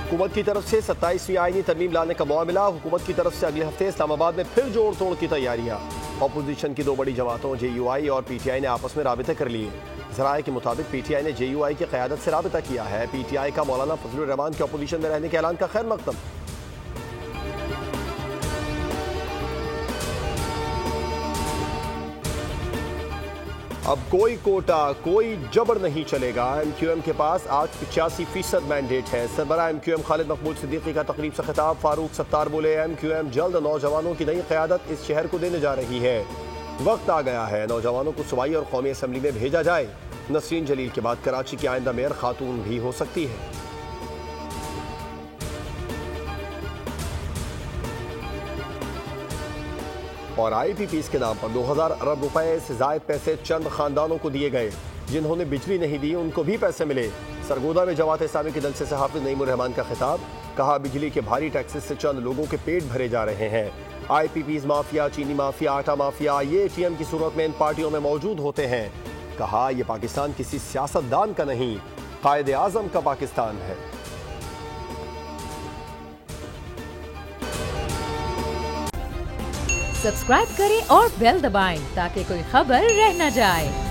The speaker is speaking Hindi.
हुकूमत की तरफ से 27वीं आईनी तरमीम लाने का मामला। हुकूमत की तरफ से अगले हफ्ते इस्लामाबाद में फिर जोड़ तोड़ की तैयारियां। अपोजिशन की दो बड़ी जमातों JUI और PTI ने आपस में राबिते कर लिए। जराये के मुताबिक PTI ने JUI की क़यादत से राबिता किया है। PTI का मौलाना फजलुर रहमान के अपोजिशन में रहने के ऐलान का खैर मकदम। अब कोई कोटा कोई जबर नहीं चलेगा। MQM के पास आज 85% मैंडेट है। सरबरा MQM खालिद मकबूल सिद्दीकी का तकरीब से खिताब। फारूक सत्तार बोले, MQM जल्द नौजवानों की नई क़यादत इस शहर को देने जा रही है। वक्त आ गया है नौजवानों को सूबाई और कौमी असम्बली में भेजा जाए। नसरीन जलील के बाद कराची की आइंदा मेयर खातून भी हो सकती है। और IPPs के नाम पर 2000 अरब रुपए से जायद पैसे चंद खानदानों को दिए गए। जिन्होंने बिजली नहीं दी उनको भी पैसे मिले। सरगोदा में जमात इस्लामी के जलसे से हाफिज नईमुर रहमान का खिताब। कहा, बिजली के भारी टैक्सेस से चंद लोगों के पेट भरे जा रहे हैं। IPPs माफिया, चीनी माफिया, आटा माफिया ये ATM की सूरत में इन पार्टियों में मौजूद होते हैं। कहा, यह पाकिस्तान किसी सियासतदान का नहीं, कायदे आजम का पाकिस्तान है। सब्सक्राइब करें और बेल दबाएं ताकि कोई खबर रह न जाए।